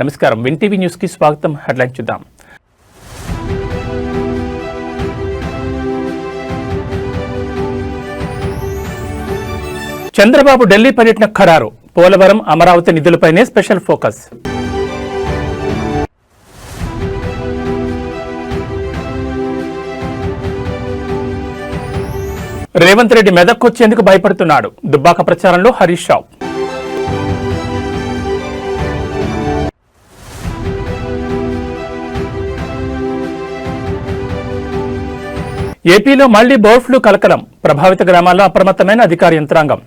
నమస్కారం, win TV news కి స్వాగతం. హెడ్లైన్ చూద్దాం. చంద్రబాబు ఢిల్లీ పర్యటన ఖరారు. పోలవరం, అమరావతి నిధులపైనే స్పెషల్ ఫోకస్. రేవంత్ రెడ్డి మెదక్కొచ్చేందుకు భయపడుతున్నాడు. దుబ్బాక ప్రచారంలో హరీష్ రావు. ఏపీలో మళ్లీ బర్డ్ ఫ్లూ కలకలం. ప్రభావిత గ్రామాల్లో అప్రమత్తమైన అధికార యంత్రాంగం.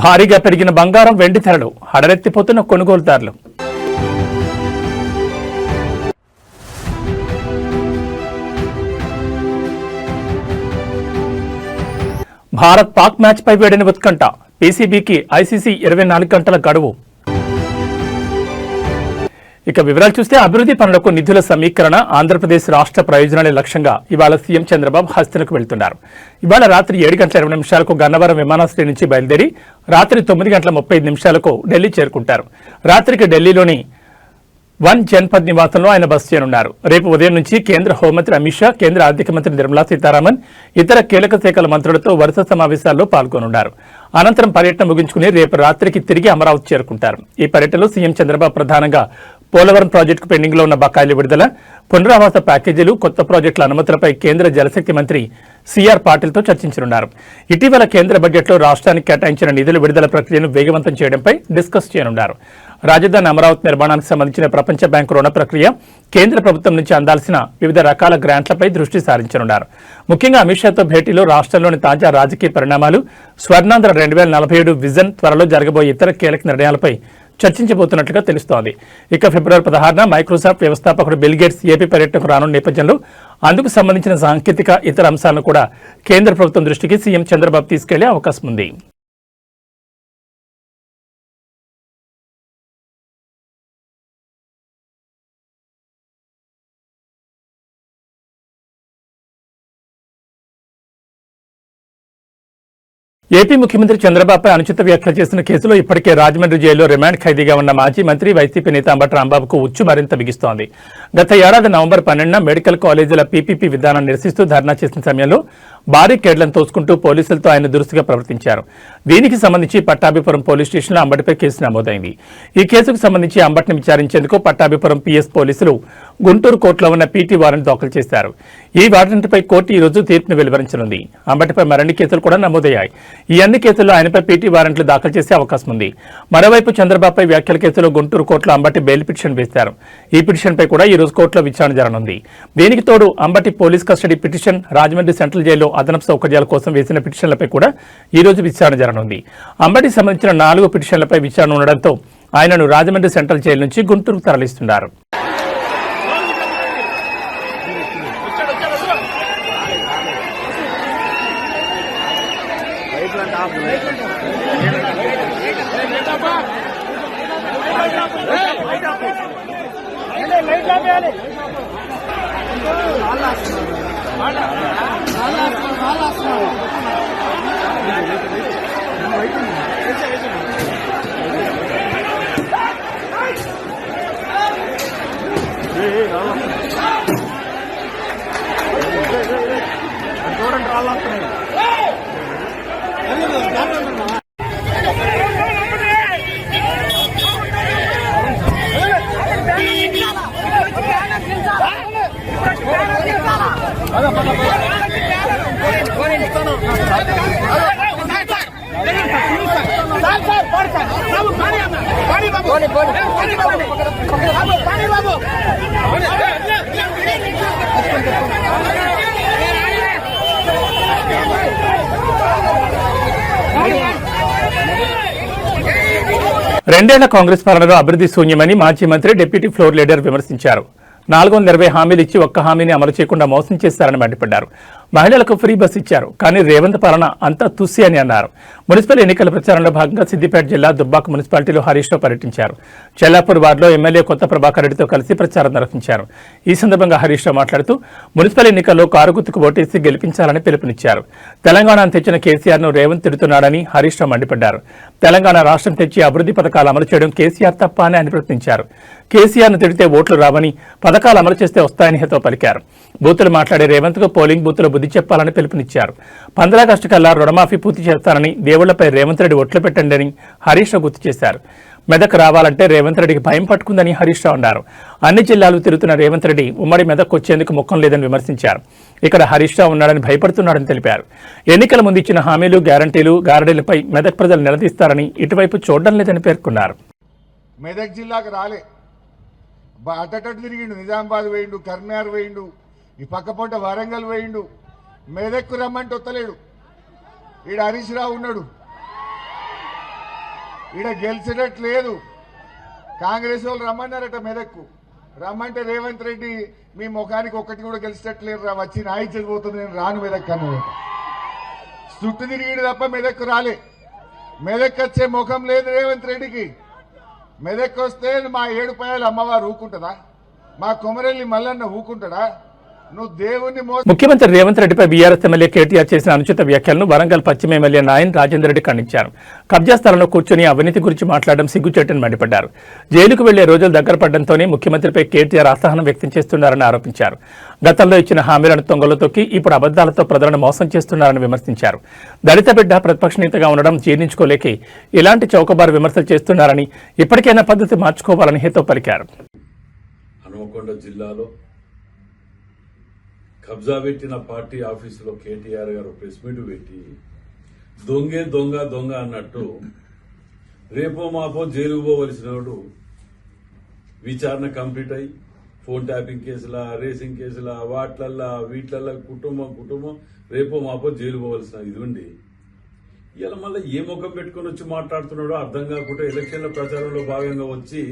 భారీగా పెరిగిన బంగారం, వెండి ధరలు. హడలెత్తిపోతున్న కొనుగోలుదారులు. భారత్ పాక్ మ్యాచ్ పై వేడిన ఉత్కంఠ. పీసీబీకి ఐసీసీ 24 గంటల గడువు. ఇక వివరాలు చూస్తే, అభివృద్ధి పనులకు నిధుల సమీకరణ, ఆంధ్రప్రదేశ్ రాష్ట్ర ప్రయోజనాలే లక్ష్యంగా ఇవాళ సీఎం చంద్రబాబు హస్తలకు వెళ్తున్నారు. ఇవాళ రాత్రి 7:20 గన్నవరం విమానాశ్రయం నుంచి బయలుదేరి రాత్రి 9:35 ఢిల్లీ చేరుకుంటారు. రాత్రికి ఢిల్లీలోని వన్ జన్పద్ నివాసంలో ఆయన బస చేయనున్నారు. రేపు ఉదయం నుంచి కేంద్ర హోంమంత్రి అమిత్ షా, కేంద్ర ఆర్థిక మంత్రి నిర్మలా సీతారామన్, ఇతర కీలక శాఖల మంత్రులతో వరుస సమావేశాల్లో పాల్గొనున్నారు. అనంతరం పర్యటన ముగించుకుని రేపు రాత్రికి తిరిగి అమరావతి చేరుకుంటారు. ఈ పర్యటనలో సీఎం చంద్రబాబు ప్రధానంగా పోలవరం ప్రాజెక్టుకు పెండింగ్ లో ఉన్న బకాయిల విడుదల, పునరావాస ప్యాకేజీలు, కొత్త ప్రాజెక్టుల అనుమతులపై కేంద్ర జలశక్తి మంత్రి సిఆర్ పాటిల్తో చర్చించనున్నారు. ఇటీవల కేంద్ర బడ్జెట్లో రాష్ట్రానికి కేటాయించిన నిధుల విడుదల ప్రక్రియను వేగవంతం చేయడంపై డిస్కస్ చేయనున్నారు. రాజధాని అమరావతి నిర్మాణానికి సంబంధించిన ప్రపంచ బ్యాంకు రుణ ప్రక్రియ, కేంద్ర ప్రభుత్వం నుంచి అందాల్సిన వివిధ రకాల గ్రాంట్లపై దృష్టి సారించనున్నారు. ముఖ్యంగా అమిత్ షాతో భేటీలో రాష్ట్రంలోని తాజా రాజకీయ పరిణామాలు, స్వర్ణాంధ్ర 2047 విజన్, త్వరలో జరగబోయే ఇతర కీలక నిర్ణయాలపై చర్చించబోతున్నట్లుగా తెలుస్తోంది. ఇక ఫిబ్రవరి 16న మైక్రోసాఫ్ట్ వ్యవస్థాపకుడు బిల్ గేట్స్ ఏపీ పర్యటనకు రానున్న నేపథ్యంలో అందుకు సంబంధించిన సాంకేతిక ఇతర అంశాలను కూడా కేంద్ర ప్రభుత్వం దృష్టికి సీఎం చంద్రబాబు తీసుకెళ్లే అవకాశం ఉంది. ఏపీ ముఖ్యమంత్రి చంద్రబాబుపై అనుచిత వ్యాఖ్యలు చేసిన కేసులో ఇప్పటికే రాజమండ్రి జైల్లో రిమాండ్ ఖైదీగా ఉన్న మాజీ మంత్రి, వైసీపీ నేత అంబటి రాంబాబుకు ఉచ్చు మరింత బిగిస్తోంది. గత ఏడాది నవంబర్ 12న మెడికల్ కాలేజీల పీపీపీ విధానాన్ని నిరసిస్తూ ధర్నా చేసిన సమయంలో భారీ కేడ్లను తోసుకుంటూ పోలీసులతో ఆయన దురుసుగా ప్రవర్తించారు. దీనికి సంబంధించి పట్టాభిపురం పోలీస్ స్టేషన్లో అంబటిపై కేసు నమోదైంది. ఈ కేసుకు సంబంధించి అంబటిని విచారించేందుకు పట్టాభిపురం పీఎస్ పోలీసులు గుంటూరు కోర్టులో ఉన్న పీటీ వారెంట్ దాఖలు చేశారు. ఈ వారెంట్పై కోర్టు ఈ రోజు తీర్పును వెలువరించనుంది. అంబటిపై మరిన్ని కేసులు కూడా నమోదయ్యాయి. ఈ అన్ని కేసుల్లో ఆయనపై పీటీ వారెంట్లు దాఖలు చేసే అవకాశం ఉంది. మరోవైపు చంద్రబాబుపై వ్యాఖ్యల కేసులో గుంటూరు కోర్టులో అంబటి బెయిల్ పిటిషన్ వేశారు. ఈ పిటిషన్పై కూడా ఈ రోజు కోర్టులో విచారణ జరగనుంది. దీనికి తోడు Ambati police custody petition, Rajahmundry central జైల్లో అదనపు సౌకర్యాల కోసం వేసిన పిటిషన్లపై కూడా ఈ రోజు విచారణ జరగనుంది. అంబటికి సంబంధించిన 4 పిటిషన్లపై విచారణ ఉండడంతో ఆయనను రాజమండ్రి సెంట్రల్ జైలు నుంచి గుంటూరుకు తరలిస్తున్నారు. రెండేళ్ల కాంగ్రెస్ పాలనలో అభివృద్ధి శూన్యమని మాజీ మంత్రి, డిప్యూటీ ఫ్లోర్ లీడర్ విమర్శించారు. 420 హామీలు ఇచ్చి ఒక్క హామీని అమలు చేయకుండా మోసం చేశారని మండిపడ్డారు. మహిళలకు ఫ్రీ బస్ ఇచ్చారు, కానీ రేవంత్ పాలన అంతా తుస్సి అని అన్నారు. మున్సిపల్ ఎన్నికల ప్రచారంలో భాగంగా సిద్దిపేట జిల్లా దుబ్బాక మున్సిపాలిటీలో హరీష్ రావు పర్యటించారు. చెల్లాపూర్ వార్డులో ఎమ్మెల్యే కొత్త ప్రభాకర్ రెడ్డితో కలిసి ప్రచారం నిర్వహించారు. ఈ సందర్భంగా హరీష్ రావు మాట్లాడుతూ మున్సిపల్ ఎన్నికల్లో కారు గుర్తుకు ఓటేసి గెలిపించాలని పిలుపునిచ్చారు. తెలంగాణను తెచ్చిన కేసీఆర్ను రేవంత్ తిడుతున్నాడని హరీష్ రావు మండిపడ్డారు. తెలంగాణ రాష్ట్రం తెచ్చి అభివృద్ధి పథకాలు అమలు చేయడం కేసీఆర్ తప్ప అని ఆయన ప్రశ్నించారు. కేసీఆర్ను తిడితే ఓట్లు రావని, పథకాలు అమలు చేస్తే వస్తాయని హితవు పలికారు. బూతులు మాట్లాడే రేవంత్కు పోలింగ్ బూత్లో బుద్ధి చెప్పాలని పిలుపునిచ్చారు. 15 ఆగస్టు కల్లా రుణమాఫీ పూర్తి చేస్తానని, దేవుళ్లపై రేవంత్ రెడ్డి ఒట్లు పెట్టండి అని హరీష్ రావు గుర్తు చేశారు. మెదక్ రావాలంటే రేవంత్ రెడ్డికి భయం పట్టుకుందని హరీష్ రావు అన్నారు. అన్ని జిల్లాలు తిరుగుతున్న రేవంత్ రెడ్డి ఉమ్మడి మెదక్ వచ్చేందుకు ముఖం లేదని విమర్శించారు. ఇక్కడ హరీష్ రావు ఉన్నాడని భయపడుతున్నాడని తెలిపారు. ఎన్నికల ముందు ఇచ్చిన హామీలు, గ్యారంటీలు, గారడీలపై మెదక్ ప్రజలు నిలదీస్తారని, ఇటువైపు చూడడం లేదని పేర్కొన్నారు. మెదక్ జిల్లాకు రాలే, అటటటు తిరిగిండు. నిజామాబాద్ వేయిండు, కర్నార్ వేయిండు, ఈ పక్కపొంట వరంగల్ వేయిండు. మెదక్కు రమ్మంటే వత్తలేడు. ఈడ హరీష్ రావు ఉన్నాడు, ఈడ గెలిచేటట్టు లేదు. కాంగ్రెస్ వాళ్ళు రమ్మన్నారట మెదక్కు. రమ్మంటే రేవంత్ రెడ్డి మీ ముఖానికి ఒక్కటి కూడా గెలిచేటట్లేదు రా, వచ్చి నాయిచ్చేది పోతుంది, నేను రాను మెదక్ అన్నాడు. చుట్టూ తిరిగిడు తప్ప మెదక్కు రాలే. మెదక్ వచ్చే ముఖం లేదు రేవంత్ రెడ్డికి. మెదక్ వస్తే మా ఏడుపాయల అమ్మవారు ఊకుంటుందా? మా కొమరెల్లి మల్లన్న ఊకుంటాడా? నువ్వు దేవుణ్ణి ముఖ్యమంత్రి రేవంత్ రెడ్డిపై బీఆర్ఎస్ ఎమ్మెల్యే కేటీఆర్ చేసిన అనుచిత వ్యాఖ్యలను వరంగల్ పశ్చిమ ఎమ్మెల్యే నాయన్ రాజేందర్ రెడ్డి ఖండించారు. కబ్జా స్థలంలో కూర్చొని అవినీతి గురించి మాట్లాడడం సిగ్గుచేటని మండిపడ్డారు. జైలుకు వెళ్లే రోజులు దగ్గర పడడంతోనే ముఖ్యమంత్రిపై కేటీఆర్ అసహనం వ్యక్తం చేస్తున్నారని ఆరోపించారు. గతంలో ఇచ్చిన హామీలను తొంగలో తొక్కి ఇప్పుడు అబద్దాలతో ప్రజలను మోసం చేస్తున్నారని విమర్శించారు. దళిత బిడ్డ ప్రతిపక్ష నేతగా ఉండడం జీర్ణించుకోలేక ఇలాంటి చౌకబారు విమర్శలు చేస్తున్నారని, ఇప్పటికైనా పద్ధతి మార్చుకోవాలని హితవు పలికారు. హనుమకొండ జిల్లాలో కబ్జా పెట్టిన పార్టీ ఆఫీసులో కేటీఆర్ గారు ప్రెస్ మీట్ పెట్టి దొంగే దొంగ దొంగ అన్నట్టు రేపో మాపో జైలుకు పోవలసిన వాడు విచారణ కంప్లీట్ అయ్యి ఫోన్ ట్యాపింగ్ కేసులా, రేసింగ్ కేసులా, వాట్లల్లా వీట్లల్లా కుటుంబం రేపో మాపో జైలు పోవలసిన ఇది ఉండి ఇలా మళ్ళీ ఏ ముఖం పెట్టుకుని వచ్చి మాట్లాడుతున్నాడో అర్థం కాకుండా ఎలక్షన్ల ప్రచారంలో భాగంగా వచ్చి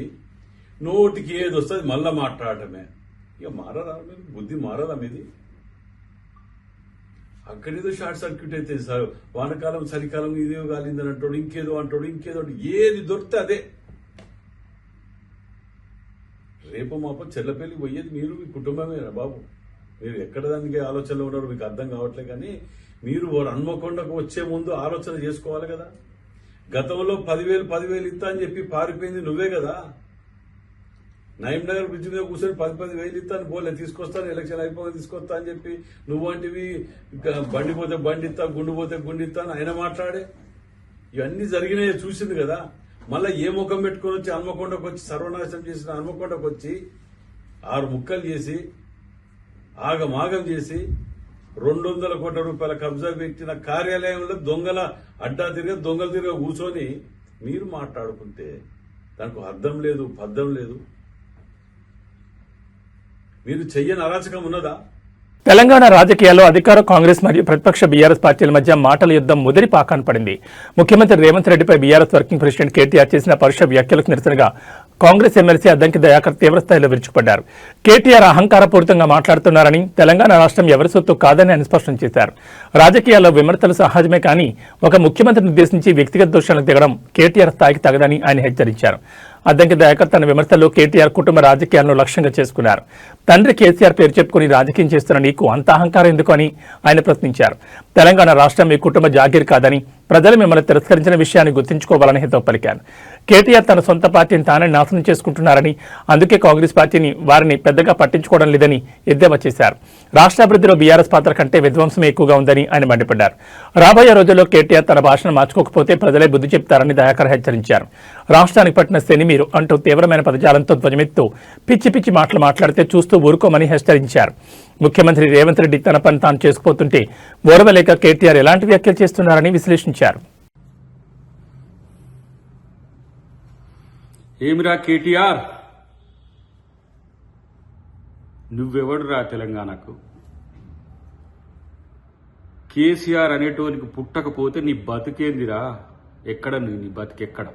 నోటికి ఏది వస్తుంది మళ్ళా మాట్లాడటమే. ఇక మారదా మీరు? బుద్ధి మారదా మీది? అక్కడేదో షార్ట్ సర్క్యూట్ అయితే సార్, వానకాలం చలికాలం ఇదే కాలిందని అంటాడు, ఇంకేదో ఏది దొరికితే అదే. రేపు మాపో చెల్లపల్లి పోయేది మీరు, మీ కుటుంబమేనా బాబు? మీరు ఎక్కడ దానికి ఆలోచనలో ఉన్నారో మీకు అర్థం కావట్లే. కానీ మీరు హన్మకొండకు వచ్చే ముందు ఆలోచన చేసుకోవాలి కదా. గతంలో 10,000 ఇస్తా అని చెప్పి పారిపోయింది నువ్వే కదా. నయీం నగర్ బ్రిడ్జ్ మీద కూర్చొని 10,000 ఇస్తాను పోలే, తీసుకొస్తాను ఎలక్షన్ అయిపోయి తీసుకొస్తా అని చెప్పి నువ్వు వంటివి బండి పోతే బండి ఇస్తా, గుండు పోతే గుండు ఇస్తా అని ఆయన మాట్లాడే ఇవన్నీ జరిగినాయి చూసింది కదా. మళ్ళీ ఏ ముఖం పెట్టుకుని వచ్చి హన్మకొండకు వచ్చి సర్వనాశనం చేసిన హన్మకొండకు వచ్చి 6 ముక్కలు చేసి ఆగమాగం చేసి 200 కోట్ల రూపాయల కబ్జా పెట్టిన కార్యాలయంలో దొంగలు తిరిగా కూర్చొని మీరు మాట్లాడుకుంటే దానికి అర్థం లేదు, పద్ధం లేదు. మీరు చెయ్యని అరాచకం ఉన్నదా? తెలంగాణ రాజకీయాల్లో అధికార కాంగ్రెస్ మరియు ప్రతిపక్ష బీఆర్ఎస్ పార్టీల మధ్య మాటల యుద్ధం ముదిరి పాకాన పడింది. ముఖ్యమంత్రి రేవంత్ రెడ్డిపై బీఆర్ఎస్ వర్కింగ్ ప్రెసిడెంట్ కేటీఆర్ చేసిన పరుష వ్యాఖ్యలకు నిరసనగా కాంగ్రెస్ ఎమ్మెల్సీ అద్దంకి దయాకర్ తీవ్రస్థాయిలో విరుచుకుపడ్డారు. కేటీఆర్ అహంకారపూరితంగా మాట్లాడుతున్నారని, తెలంగాణ రాష్ట్రం ఎవరి సొత్తు కాదని ఆయన స్పష్టం చేశారు. రాజకీయాల్లో విమర్శలు సహజమే కానీ ఒక ముఖ్యమంత్రిని ఉద్దేశించి వ్యక్తిగత దోషాలకు దిగడం కేటీఆర్ స్థాయికి తగదని ఆయన హెచ్చరించారు. అద్దంకి దయాకర్ తన విమర్శల్లో కేటీఆర్ కుటుంబ రాజకీయాలను లక్ష్యంగా చేసుకున్నారు. తండ్రి కేసీఆర్ పేరు చెప్పుకుని రాజకీయం చేస్తున్న నీకు అంత అహంకారం ఎందుకు అని ఆయన ప్రశ్నించారు. తెలంగాణ రాష్ట్రం మీ కుటుంబ జాగీర్ కాదని, ప్రజలు మిమ్మల్ని తిరస్కరించిన విషయాన్ని గుర్తుంచుకోవాలని హితవు పలికారు. కేటీఆర్ తన సొంత పార్టీని తానే నాశనం చేసుకుంటున్నారని, అందుకే కాంగ్రెస్ పార్టీని వారిని పెద్దగా పట్టించుకోవడం లేదని ఎద్దేవా చేశారు. రాష్ట్రాభివృద్ధిలో బీఆర్ఎస్ పాత్ర కంటే విధ్వంసమే ఎక్కువగా ఉందని ఆయన మండిపడ్డారు. రాబోయే రోజుల్లో కేటీఆర్ తన భాషను మార్చుకోకపోతే ప్రజలే బుద్ధి చెప్తారని దయాకర్ హెచ్చరించారు. రాష్ట్రానికి పట్టిన శని మీరు అంటూ తీవ్రమైన పదజాలంతో ధ్వజమెత్తు పిచ్చి మాటలు మాట్లాడితే చూస్తూ ఊరుకోమని హెచ్చరించారు. ముఖ్యమంత్రి రేవంత్ రెడ్డి తన పని తాను చేసుకుపోతుంటే ఓర్వలేక కేటీఆర్ ఎలాంటి వ్యాఖ్యలు చేస్తున్నారని విశ్లేషించారు. ఏమిరా కేటీఆర్, నువ్వెవడురా తెలంగాణకు? కేసీఆర్ అనేటోనికి పుట్టకపోతే నీ బతికేందిరా? ఎక్కడ నీ బతికెక్కడ?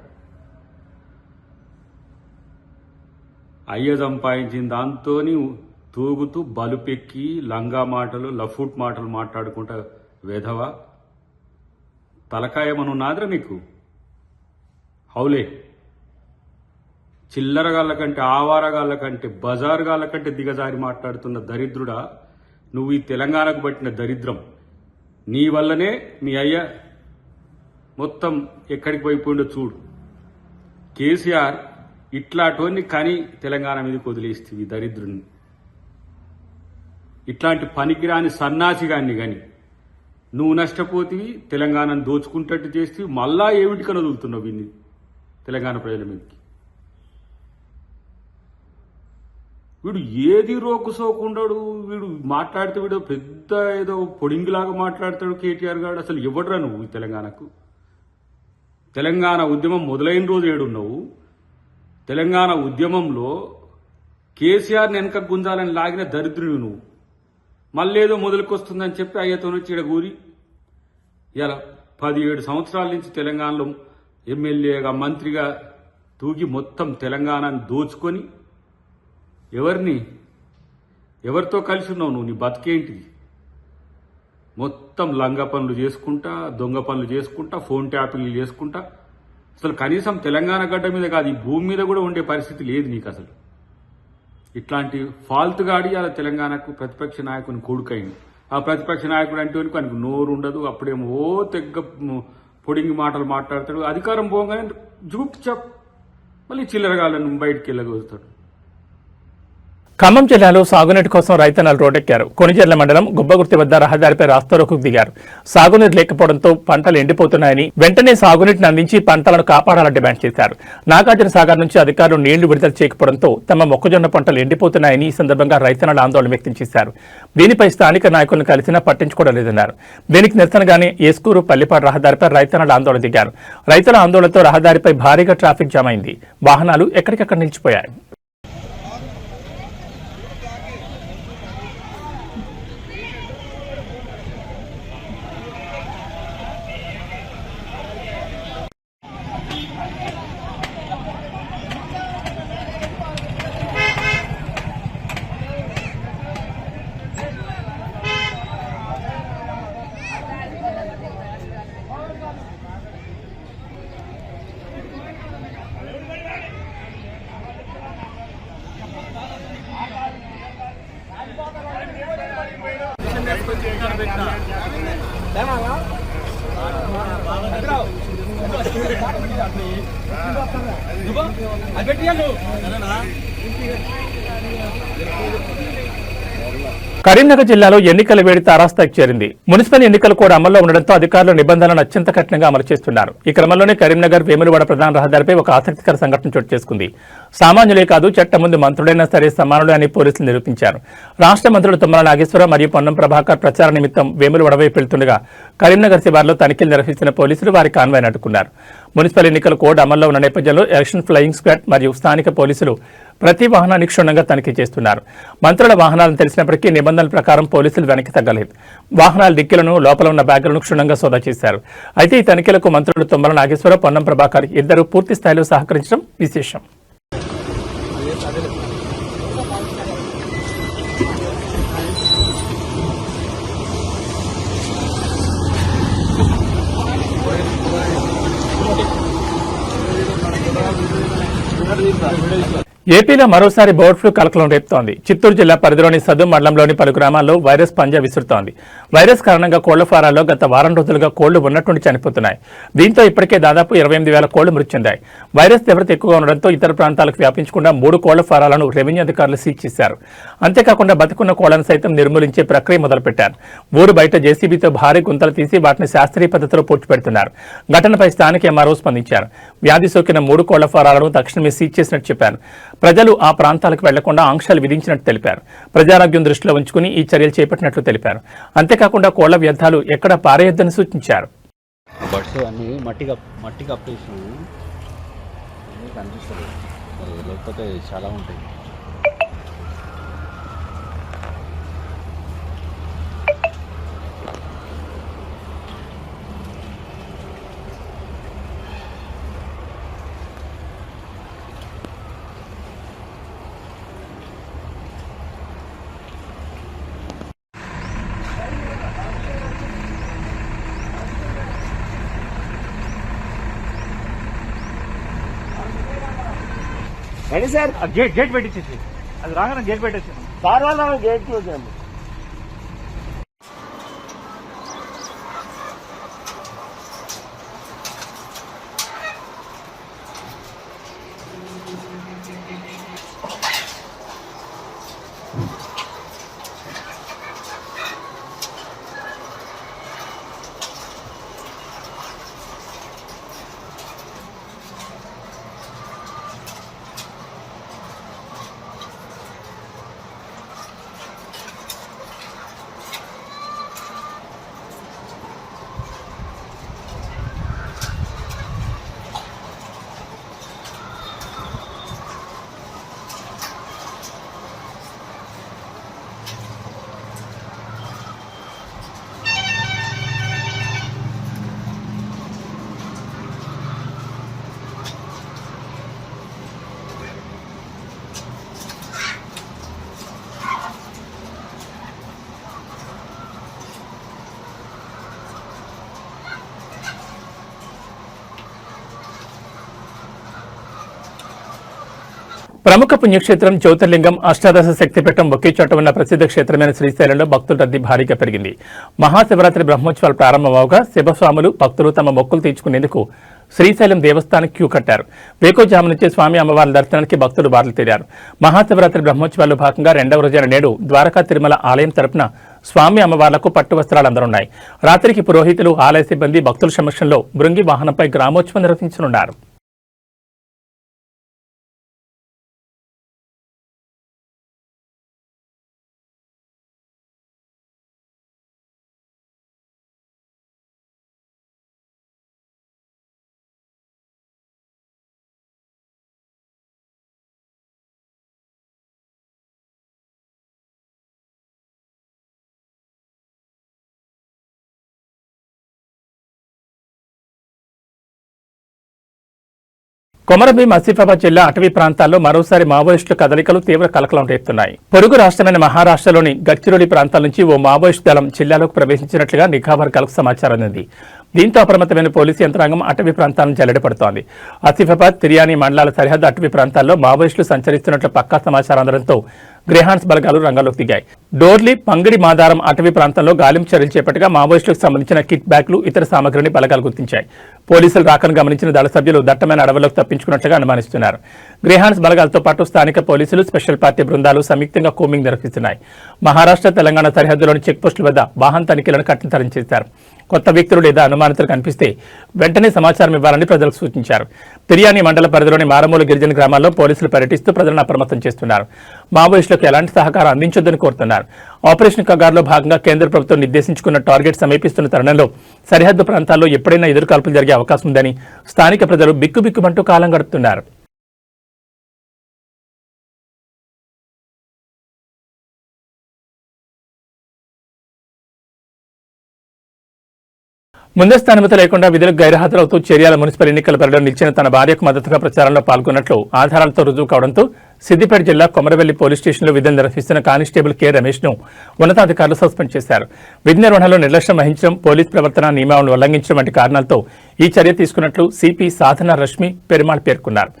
అయ్య సంపాదించిన దాంతో తూగుతూ బలుపెక్కి లంగా మాటలు లఫూట్ మాటలు మాట్లాడుకుంటా వేధవా తలకాయమనున్నాదిరా నీకు? హౌలే చిల్లరగాళ్ళ కంటే ఆవారగాళ్ళ కంటే బజారుగాళ్ళ కంటే దిగజారి మాట్లాడుతున్న దరిద్రుడా నువ్వు. ఈ తెలంగాణకు పట్టిన దరిద్రం నీ వల్లనే మీ అయ్య మొత్తం ఎక్కడికి పోయిపోయిండో చూడు. కేసీఆర్ ఇట్లాంటివన్నీ కానీ తెలంగాణ మీదకి వదిలేస్తుంది దరిద్రుని. ఇట్లాంటి పనికిరాని సన్నాసిగాన్ని కానీ నువ్వు నష్టపోతివి, తెలంగాణను దోచుకుంటట్టు చేస్తే మళ్ళా ఏమిటికని వదులుతున్నావు వీడిని తెలంగాణ ప్రజల మీదకి. వీడు ఏది రోకు సోకుండాడు, వీడు మాట్లాడితే వీడు పెద్ద ఏదో పొడింగిలాగా మాట్లాడతాడు కేటీఆర్ గారు. అసలు ఎవడరా నువ్వు ఈ తెలంగాణకు? తెలంగాణ ఉద్యమం మొదలైన రోజు ఏడున్నావు? తెలంగాణ ఉద్యమంలో కేసీఆర్ని వెనక గుంజాలని లాగిన దరిద్రుడు నువ్వు. మళ్ళేదో మొదలుకొస్తుందని చెప్పి అయ్యతో నుంచి ఇడగూరి ఇలా 17 సంవత్సరాల నుంచి తెలంగాణలో ఎమ్మెల్యేగా మంత్రిగా తూగి మొత్తం తెలంగాణను దోచుకొని ఎవరితో కలిసి ఉన్నావు నువ్వు? నీ బతికేంటిది? మొత్తం లంగ పనులు చేసుకుంటా, దొంగ పనులు చేసుకుంటా, ఫోన్ ట్యాపింగ్లు చేసుకుంటా. అసలు కనీసం తెలంగాణ గడ్డ మీద కాదు, ఈ భూమి మీద కూడా ఉండే పరిస్థితి లేదు నీకు అసలు. ఇట్లాంటి ఫాల్తు గాడి అలా తెలంగాణకు ప్రతిపక్ష నాయకుని కొడుకైంది. ఆ ప్రతిపక్ష నాయకుడు అంటే ఆయనకు నోరు ఉండదు. అప్పుడేమో తెగ్గ పొడింగి మాటలు మాట్లాడతాడు. అధికారం పోగానే జూప్ చప్ మళ్ళీ చిల్లరగాళ్ళను బయటికి వెళ్ళగలుగుతాడు. ఖమ్మం జిల్లాలో సాగునీటి కోసం రైతన్నలు రోడ్డెక్కారు. కొణిజర్ల మండలం గుబ్బగుర్తి వద్ద రహదారిపై రాస్తారోకు దిగారు. సాగునీరు లేకపోవడంతో పంటలు ఎండిపోతున్నాయని వెంటనే సాగునీటిని అందించి పంటలను కాపాడాలని డిమాండ్ చేశారు. నాగార్జున సాగర్ నుంచి అధికారులు నీళ్లు విడుదల చేయకపోవడంతో తమ మొక్కజొన్న పంటలు ఎండిపోతున్నాయని ఈ సందర్భంగా రైతన్నలు ఆందోళన వ్యక్తం చేశారు. దీనిపై స్థానిక నాయకులను కలిసినా పట్టించుకోవడం లేదన్నారు. దీనికి నిరసనగానే ఏస్కూరు పల్లిపాడు రహదారిపై రైతన్నలు ఆందోళన దిగారు. రైతుల ఆందోళనతో రహదారిపై భారీగా ట్రాఫిక్ జామ్ అయింది. వాహనాలు ఎక్కడికక్కడ నిలిచిపోయాయి. కరీంనగర్ జిల్లాలో ఎన్నికల వేడి తారాస్థాయికి చేరింది. మున్సిపల్ ఎన్నికలు కూడా అమల్లో ఉండడంతో అధికారులు నిబంధనలను అత్యంత కఠినంగా అమలు చేస్తున్నారు. ఈ క్రమంలోనే కరీంనగర్ వేములవాడ ప్రధాన రహదారిపై ఒక ఆసక్తికర సంఘటన చోటు చేసుకుంది. సామాన్యులే కాదు, చట్టం ముందు మంత్రులైనా సరే సమానులే అని పోలీసులు నిరూపించారు. రాష్ట్ర మంత్రులు తుమ్మల నాగేశ్వరరావు మరియు పొన్నం ప్రభాకర్ ప్రచార నిమిత్తం వేములవాడ వైపు వెళ్తుండగా కరీంనగర్ శివార్లో తనిఖీలు నిర్వహిస్తున్న పోలీసులు వారి కాన్వాయ్ని అడ్డుకున్నారు. మున్సిపల్ ఎన్నికల కోడ్ అమల్లో ఉన్న నేపథ్యంలో ఎలక్షన్ ఫ్లయింగ్ స్క్వాడ్ మరియు స్థానిక పోలీసులు ప్రతి వాహనాన్ని క్షుణ్ణంగా తనిఖీ చేస్తున్నారు. మంత్రుల వాహనాలను తెలిసినప్పటికీ నిబంధనల ప్రకారం పోలీసులు వెనక్కి తగ్గలేదు. వాహనాల డిక్కీలను, లోపల ఉన్న బ్యాగులను క్షుణ్ణంగా సోదా చేశారు. అయితే ఈ తనిఖీలకు మంత్రులు తుమ్మల నాగేశ్వరరావు, పొన్నం ప్రభాకర్ ఇద్దరు పూర్తి స్థాయిలో సహకరించడం విశేషం. ఏపీలో మరోసారి బర్డ్ ఫ్లూ కలకలం రేపుతోంది. చిత్తూరు జిల్లా పరిధిలోని సదు మండలంలోని పలు గ్రామాల్లో వైరస్ పంజా విసురుతోంది. వైరస్ కారణంగా కోళ్ల ఫారాల్లో గత వారం రోజులుగా కోళ్లు ఉన్నట్టుండి చనిపోతున్నాయి. దీంతో ఇప్పటికే దాదాపు 28,000 కోళ్లు మృతి చెందాయి. వైరస్ తీవ్రత ఎక్కువగా ఉండడంతో ఇతర ప్రాంతాలకు వ్యాపించకుండా 3 కోళ్ల ఫారాలను రెవెన్యూ అధికారులు సీజ్ చేశారు. అంతేకాకుండా బతికున్న కోళ్లను సైతం నిర్మూలించే ప్రక్రియ మొదలుపెట్టారు. ఊరు బయట జేసీబీతో భారీ గుంతలు తీసి వాటిని శాస్త్రీయ పద్ధతిలో పూడ్చిపెడుతున్నారు. ఘటనపై స్థానిక ఎంఆర్ఓ స్పందించారు. వ్యాధి సోకిన 3 కోళ్ల ఫారాలను తక్షణమే సీజ్ చేసినట్టు చెప్పారు. ప్రజలు ఆ ప్రాంతాలకు వెళ్లకుండా ఆంక్షలు విధించినట్టు తెలిపారు. ప్రజారోగ్యం దృష్టిలో ఉంచుకుని ఈ చర్యలు చేపట్టినట్లు తెలిపారు. అంతేకాకుండా కోళ్ల వ్యర్థాలు ఎక్కడా పారేయొద్దని సూచించారు. బడ్స్ అన్ని మట్టి కప్పేసినాము కనిపిస్తుంది, లేకపోతే చాలా ఉంటాయి. రెడీ సార్ గేట్ పెట్టించేసి అది రాగానే గేట్ పెట్టేసాను సార్ వాళ్ళ గేట్ క్లోజ్ చేయండి. ప్రముఖ పుణ్యక్షేత్రం జ్యోతిర్లింగం అష్టాదశ శక్తిపీఠం ఒకే చోట ఉన్న ప్రసిద్ధ క్షేత్రమైన శ్రీశైలంలో భక్తుల రద్దీ భారీగా పెరిగింది. మహాశివరాత్రి బ్రహ్మోత్సవాలు ప్రారంభమవగా శివస్వాములు భక్తులు తమ మొక్కులు తీర్చుకునేందుకు శ్రీశైలం దేవస్థానం క్యూ కట్టారు. వేకోజాము నుంచి స్వామి అమ్మవార్ల దర్శనానికి భక్తులు బారులు తీరారు. మహాశివరాత్రి బ్రహ్మోత్సవాల్లో భాగంగా రెండవ రోజైన నేడు ద్వారకా తిరుమల ఆలయం తరపున స్వామి అమ్మవార్లకు పట్టు వస్త్రాలు అందనున్నాయి. రాత్రికి పురోహితులు, ఆలయ సిబ్బంది భక్తుల సమక్షంలో బృంగి వాహనంపై గ్రామోత్సవం నిర్వహించనున్నారు. కొమరంభీం ఆసిఫాబాద్ జిల్లా అటవీ ప్రాంతాల్లో మరోసారి మావోయిస్టుల కదలికలు తీవ్ర కలకలం రేపుతున్నాయి. పొరుగు రాష్ట్రమైన మహారాష్ట్రలోని గడ్చిరోలి ప్రాంతాల నుంచి ఓ మావోయిస్టు దళం జిల్లాలోకి ప్రవేశించినట్లుగా నిఘా వర్గాలకు సమాచారం అందింది. దీంతో అప్రమత్తమైన పోలీసు యంత్రాంగం అటవీ ప్రాంతాలను జల్లెడపడుతోంది. ఆసిఫాబాద్, తిర్యానీ మండలాల సరిహద్దు అటవీ ప్రాంతాల్లో మావోయిస్టులు సంచరిస్తున్నట్లు పక్కా సమాచారం అందడంతో గ్రేహాన్స్ బలగాలు రంగంలోకి దిగాయి. డోర్లీ, పంగిడి మాదారం అటవీ ప్రాంతంలో గాలింపు చర్యలు చేపట్టగా మావోయిస్టులకు సంబంధించిన కిట్ బ్యాగ్లు, ఇతర సామగ్రిని బలగాలు గుర్తించాయి. పోలీసులు రాకను గమనించిన దళ సభ్యులు దట్టమైన అడవులకు తప్పించుకున్నట్లుగా అనుమానిస్తున్నారు. గ్రేహాన్స్ బలగాలతో పాటు స్థానిక పోలీసులు, స్పెషల్ పార్టీ బృందాలు సంయుక్తంగా కోమింగ్ నిర్వహిస్తున్నాయి. మహారాష్ట్ర, తెలంగాణ సరిహద్దులోని చెక్పోస్టుల వద్ద వాహన తనిఖీలను కఠినతరం చేశారు. కొత్త వ్యక్తులు లేదా అనుమానితులు కనిపిస్తే వెంటనే సమాచారం ఇవ్వాలని ప్రజలకు సూచించారు. తిర్యానీ మండల పరిధిలోని మారమూల గిరిజన గ్రామాల్లో పోలీసులు పర్యటిస్తూ ప్రజలను అప్రమత్తం చేస్తున్నారు. మావోయిస్టులకు ఎలాంటి సహకారం అందించొద్దని కోరుతున్నారు. ఆపరేషన్ కగార్లో భాగంగా కేంద్ర ప్రభుత్వం నిర్దేశించుకున్న టార్గెట్ సమీపిస్తున్న తరుణంలో సరిహద్దు ప్రాంతాల్లో ఎప్పుడైనా ఎదురుకాల్పులు జరిగే అవకాశం ఉందని స్థానిక ప్రజలు బిక్కుబిక్కుమంటూ కాలం గడుపుతున్నారు. ముందస్తు అనుమతి లేకుండా విధులకు గైర్హాజరవుతూ చర్యాల మున్సిపల్ ఎన్నికల బరిలో నిలిచిన తన భార్యకు మద్దతుగా ప్రచారంలో పాల్గొన్నట్లు ఆధారాలతో రుజువు కావడంతో సిద్దిపేట జిల్లా కొమరవెల్లి పోలీస్ స్టేషన్లో విధులు నిర్వహిస్తున్న కానిస్టేబుల్ కె రమేష్ ను ఉన్నతాధికారులు సస్పెండ్ చేశారు. విధి నిర్వహణలో నిర్లక్ష్యం వహించడం, పోలీస్ ప్రవర్తన నియమాలను ఉల్లంఘించడం వంటి కారణాలతో ఈ చర్య తీసుకున్నట్లు సిపి సాధన రష్మి పెరుమాళ్ పేర్కొన్నారు.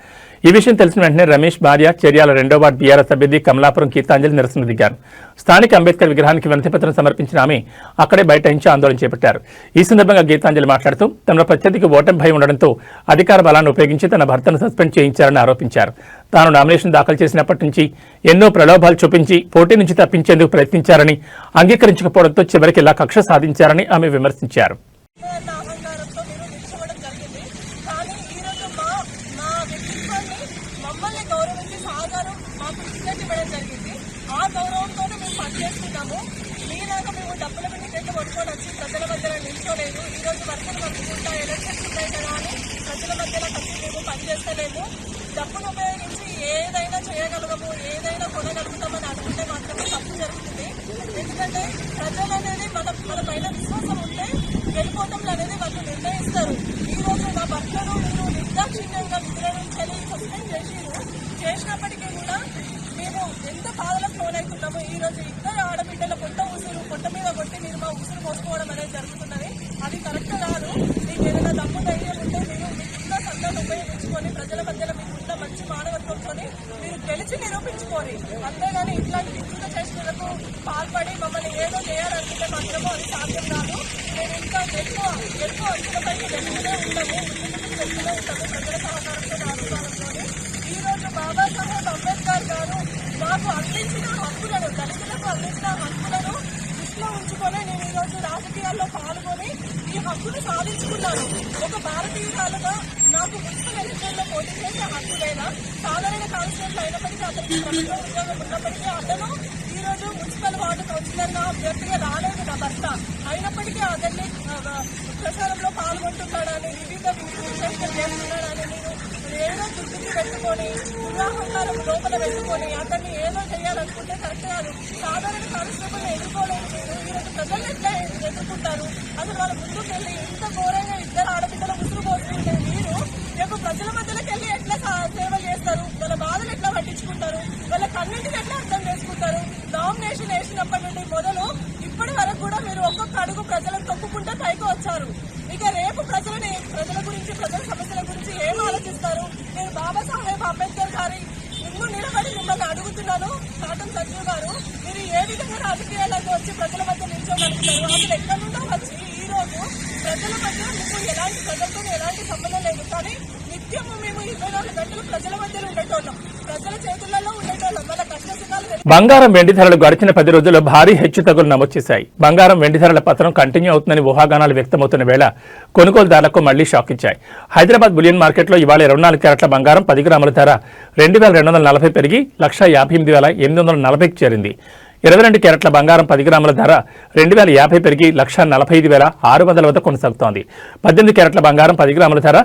ఈ విషయం తెలిసిన వెంటనే రమేష్ భార్య చర్యాల 2వ వార్డు బీఆర్ఎస్ అభ్యర్థి కమలాపురం గీతాంజలి నిరసన దిగారు. స్థానిక అంబేద్కర్ విగ్రహానికి వినతిపత్రం సమర్పించిన ఆమె అక్కడే బైఠాయించి ఆందోళన చేపట్టారు. ఈ సందర్భంగా గీతాంజలి మాట్లాడుతూ తమ ప్రత్యర్థికి ఓటమి భయం ఉండడంతో అధికార బలాన్ని ఉపయోగించి తన భర్తను సస్పెండ్ చేయించారని ఆరోపించారు. తాను నామినేషన్ దాఖలు చేసినప్పటి నుంచి ఎన్నో ప్రలోభాలు చూపించి పోటీ నుంచి తప్పించేందుకు ప్రయత్నించారని, అంగీకరించకపోవడంతో చివరికి ఇలా కక్ష సాధించారని ఆమె విమర్శించారు. ప్రజల మధ్యలో నిల్చోలేదు. ఈ రోజు వరకు అనుకుంటా ఎలక్షన్స్ ఉన్నాయి కదా అని ప్రజల మధ్యలో కలిసి మేము పనిచేస్తలేము. డబ్బును ఉపయోగించి ఏదైనా చేయగలగము, ఏదైనా కొనగలుగుతామని అనుకుంటే మాత్రమే తప్పు జరుగుతుంది. ఎందుకంటే ప్రజలు అనేది మన పైన విశ్వాసం ఉంటే గెలుపోవటంలో అనేది వాళ్ళు నిర్ణయిస్తారు. ఈ రోజు నా భర్తను మీరు నిర్దాక్షిణ్యంగా విధుల నుంచి సస్పెండ్ చేసినప్పటికీ కూడా మేము ఎంత బాధలకు లోనవుతున్నాము. ఈ రోజు ఇద్దరు ఆడబిడ్డల పొట్ట మీద కొట్టి మీరు మా ఉసురు మోసుకోవడం అనేది జరుగుతున్నది. అది కరెక్ట్ కాదు. మీకు ఏదైనా దమ్ము ధైర్యం ఉంటే మీరు మీకున్న సంఘాన్ని ఉపయోగించుకొని ప్రజల మధ్యలో మీకున్న మంచి మానవత్వంతో తెలుసుకోవాలి. అంతేగాని ఇట్లాంటి వికృత చేష్టలకు పాల్పడి మమ్మల్ని ఏదో చేయాలనుకుంటే మాత్రమో అది సాధ్యం కాదు. మేము ఇంకా ఎక్కువ అంచులపైకి వెళ్తూనే ఉంటాము, వెళ్తూనే ఉంటాము ప్రజల సహకారంతో ఆధ్వర్యంతో. ఈ రోజు బాబాసాహెబ్ అంబేద్కర్ గారు మాకు అందించిన హక్కులను, దళితులకు అందించిన హక్కులను దృష్టిలో ఉంచుకొని నేను ఈ రోజు రాజకీయాల్లో పాల్గొని ఈ హక్కును సాధించుకున్నాను. ఒక భారతీయురాలుగా నాకు మున్సిపల్ ఎన్నికల్లో పోటీ చేసే హక్కు లేదా? సాధారణ కౌన్సిలర్లు అయినప్పటికీ అతనికి ప్రభుత్వ ఉద్యోగం ఉన్నప్పటికీ అతను ఈ రోజు మున్సిపల్ వార్డు కౌన్సిలర్ గా అభ్యర్థిగా రాలేదు నా భర్త. అయినప్పటికీ అతన్ని ప్రచారంలో పాల్గొంటున్నాడని, వివిధ విశేషాలు చేస్తున్నాడని నేను ఏదో దుర్బుద్ధి పెట్టుకొని ఉదాహరణలు లోపల పెట్టుకొని అతన్ని ఏదో చేయాలనుకుంటే కరెక్ట్ కాదు. సాధారణ కానిస్టేబుల్ ఎదుర్కోలేని మీరు ఈరోజు ప్రజలు ఎట్లా ఎదుర్కొంటారు? అసలు వాళ్ళ ముందుకు వెళ్ళి ఇంత ఘోరంగా ఇద్దరు ఆడబిడ్డలు ముసురు పోసుకుంటే మీరు రేపు ప్రజల మధ్యలోకి వెళ్ళి ఎట్లా సేవలు చేస్తారు? వాళ్ళ బాధలు ఎట్లా పట్టించుకుంటారు? వాళ్ళ కన్నింటిని ఎట్లా అర్థం చేసుకుంటారు? నామినేషన్ వేసినప్పటి నుండి మొదలు ఇప్పటి వరకు కూడా మీరు ఒక్కొక్క అడుగు ప్రజలను తొక్కుకుంటే పైకి వచ్చారు. ఇక రేపు ప్రజల గురించి, ప్రజల సమస్యల గురించి ఏం ఆలోచిస్తారు? నేను బాబాసాహెబ్ అంబేద్కర్ గారి ముందు నిలబడి మిమ్మల్ని అడుగుతున్నాను. కాటన్ సంజీవ్ గారు, మీరు ఏ విధంగా రాజకీయాలకు వచ్చి ప్రజల మధ్య నిల్చోగలుగుతారు? అసలు ఎక్కడి నుండో వచ్చి ఈ రోజు ప్రజల మధ్య మీకు ప్రజలతో ఎలాంటి సంబంధం లేదు, కానీ నిత్యము మేము 24 గంటలు ప్రజల మధ్యలో ఉండేటోళ్ళం, ప్రజల చేతులలో ఉండేటోళ్ళం. వాళ్ళ కష్టసుఖాలు బంగారం వెండి ధరలు గడిచిన 10 రోజుల్లో భారీ హెచ్చుతగ్గులు నమోదు చేశాయి. బంగారం వెండి ధరల పతనం కంటిన్యూ అవుతుందని ఊహాగానాలు వ్యక్తమవుతున్న వేళ కొనుగోలుదారులకు మళ్లీ షాక్ ఇచ్చాయి. హైదరాబాద్ బులియన్ మార్కెట్లో ఇవాళ 24 క్యారెట్ల బంగారం 10 గ్రాముల ధర 2240 పెరిగి 1,58,840కి చేరింది. 22 క్యారెట్ల బంగారం 10 గ్రాముల ధర 2,050 పెరిగి 1,45,600 వద్ద కొనసాగుతోంది. 18 క్యారెట్ల బంగారం 10 గ్రాముల ధర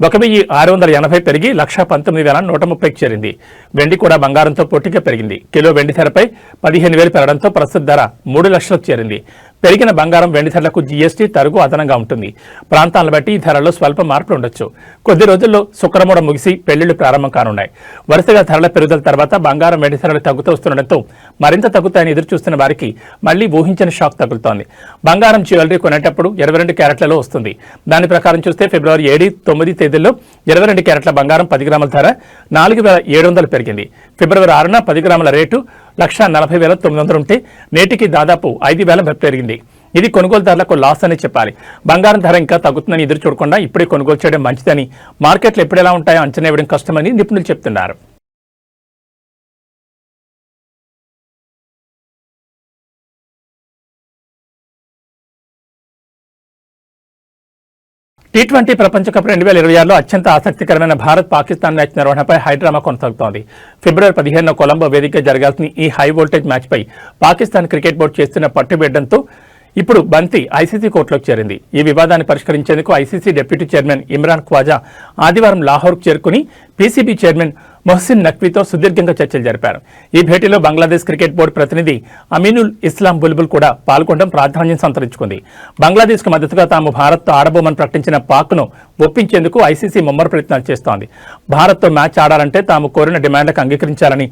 1,680 పెరిగి 1,19,130కి చేరింది. వెండి కూడా బంగారంతో పోటీగా పెరిగింది. కిలో వెండి ధరపై 15,000 పెరగడంతో ప్రస్తుత ధర 3 లక్షలకు చేరింది. పెరిగిన బంగారం వెండి ధరలకు జీఎస్టీ తరుగు అదనంగా ఉంటుంది. ప్రాంతాలను బట్టి ఈ ధరల్లో స్వల్ప మార్పులు ఉండొచ్చు. కొద్ది రోజుల్లో శుక్రమూఢం ముగిసి పెళ్లిళ్లు ప్రారంభం కానున్నాయి. వరుసగా ధరల పెరుగుదల తర్వాత బంగారం వెండి ధరలు తగ్గుతూ వస్తుండటంతో మరింత తగ్గుతాయని ఎదురుచూస్తున్న వారికి మళ్లీ ఊహించని షాక్ తగులుతోంది. బంగారం జ్యువెలరీ కొనేటప్పుడు 22 క్యారెట్లలో వస్తుంది. దాని ప్రకారం చూస్తే ఫిబ్రవరి 7, 9 తేదీల్లో 22 క్యారెట్ల బంగారం 10 గ్రాముల ధర 4,700 పెరిగింది. ఫిబ్రవరి 6న 10 గ్రాముల రేటు 1,40,900 ఉంటే నేటికి దాదాపు 5,000 పెరిగింది. ఇది కొనుగోలుదారులకు లాస్ అని చెప్పాలి. బంగారం ధర ఇంకా తగ్గుతుందని ఎదురు చూడకుండా ఇప్పుడే కొనుగోలు చేయడం మంచిదని, మార్కెట్లు ఎప్పుడు ఎలా ఉంటాయో అంచనా వేయడం కష్టమని నిపుణులు చెప్తున్నారు. T20 ప్రపంచ కప్ 2026లో అత్యంత ఆసక్తికరమైన భారత్ పాకిస్తాన్ మ్యాచ్ నిర్వహణపై హైడ్రామా కొనసాగుతోంది. ఫిబ్రవరి 15న కొలంబో వేదికగా జరగాల్సిన ఈ హై వోల్టేజ్ మ్యాచ్పై పాకిస్తాన్ క్రికెట్ బోర్డు చేస్తున్న పట్టుబిడ్డంతో ఇప్పుడు బంతి ఐసీసీ కోర్టులోకి చేరింది. ఈ వివాదాన్ని పరిష్కరించేందుకు ICC deputy chairman Imran Khwaja ఆదివారం లాహోర్కు చేరుకుని పీసీబీ చైర్మన్ మొహసిన్ నఖ్వీతో సుదీర్ఘంగా చర్చలు జరిపారు. ఈ భేటీలో బంగ్లాదేశ్ క్రికెట్ బోర్డు ప్రతినిధి అమీనుల్ ఇస్లాం బుల్బుల్ కూడా పాల్గొనడం ప్రాధాన్యం సంతరించుకుంది. బంగ్లాదేశ్కు మద్దతుగా తాము భారత్తో ఆడబోమని ప్రకటించిన పాక్ను ఒప్పించేందుకు ఐసీసీ ముమ్మర ప్రయత్నాలు చేస్తోంది. భారత్తో మ్యాచ్ ఆడాలంటే తాము కోరిన డిమాండ్లకు అంగీకరించాలని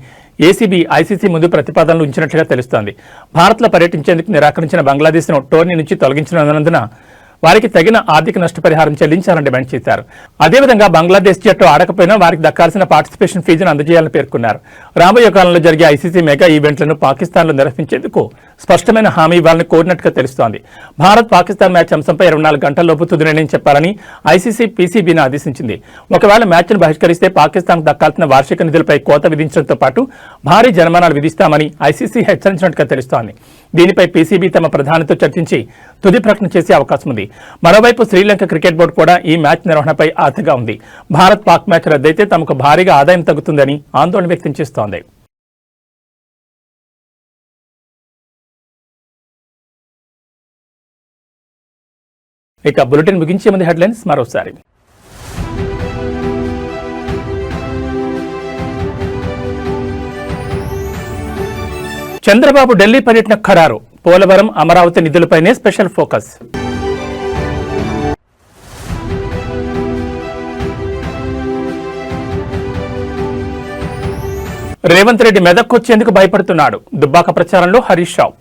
ఏసీబీ ఐసీసీ ముందు ప్రతిపాదనలు ఉంచినట్లుగా తెలుస్తోంది. భారత్లో పర్యటించేందుకు నిరాకరించిన బంగ్లాదేశ్ను టోర్నీ నుంచి తొలగించినందున వారికి తగిన ఆర్థిక నష్టపరిహారం చెల్లించాలని డిమాండ్ చేశారు. అదేవిధంగా బంగ్లాదేశ్ జట్టు ఆడకపోయినా వారికి దక్కాల్సిన పార్టిసిపేషన్ ఫీజును అందజేయాలని పేర్కొన్నారు. రాబోయే కాలంలో జరిగే ఐసీసీ మెగా ఈవెంట్లను పాకిస్తాన్లో నిర్వహించేందుకు స్పష్టమైన హామీ ఇవ్వాలని కోరినట్టుగా తెలుస్తోంది. భారత్ పాకిస్తాన్ మ్యాచ్ అంశంపై 24 గంటల్లోపు తుది నిర్ణయం చెప్పాలని ఐసీసీ పీసీబీని ఆదేశించింది. ఒకవేళ మ్యాచ్ను బహిష్కరిస్తే పాకిస్తాన్కు దక్కాల్సిన వార్షిక నిధులపై కోత విధించడంతో పాటు భారీ జరిమానాలు విధిస్తామని ఐసీసీ హెచ్చరించినట్టుగా తెలుస్తోంది. దీనిపై పీసీబీ తమ ప్రధానితో చర్చించి తుది ప్రకటన చేసే అవకాశం ఉంది. మరోవైపు శ్రీలంక క్రికెట్ బోర్డు కూడా ఈ మ్యాచ్ నిర్వహణపై ఆతగా ఉంది. భారత్ పాక్ మ్యాచ్ రద్దయితే తమకు భారీగా ఆదాయం తగ్గుతుందని ఆందోళన వ్యక్తం చేస్తోంది. ఇక బులెటిన్ ముగించే ముందు హెడ్లైన్స్ మరోసారి. చంద్రబాబు ఢిల్లీ పర్యటన ఖరారు. పోలవరం, అమరావతి నిధులపైనే స్పెషల్ ఫోకస్. రేవంత్ రెడ్డి మెదక్కొచ్చేందుకు భయపడుతున్నాడు. దుబ్బాక ప్రచారంలో హరీష్ రావు.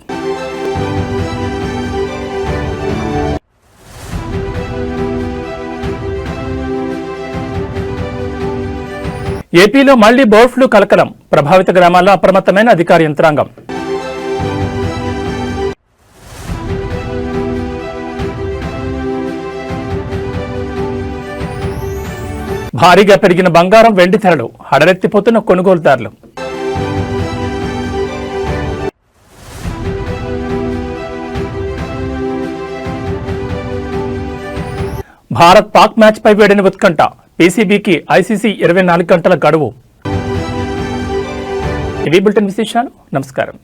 ఏపీలో మళ్లీ బర్డ్ ఫ్లూ కలకలం. ప్రభావిత గ్రామాల్లో అప్రమత్తమైన అధికార యంత్రాంగం. భారీగా పెరిగిన బంగారం, వెండి ధరలు, హడరెత్తిపోతున్న కొనుగోలుదారులు. భారత్ పాక్ మ్యాచ్ పై వేడిన ఉత్కంఠ, పీసీబీకి ఐసీసీ 24 గంటల గడువు. ఇవి బులెటిన్ విశేషాలు. నమస్కారం.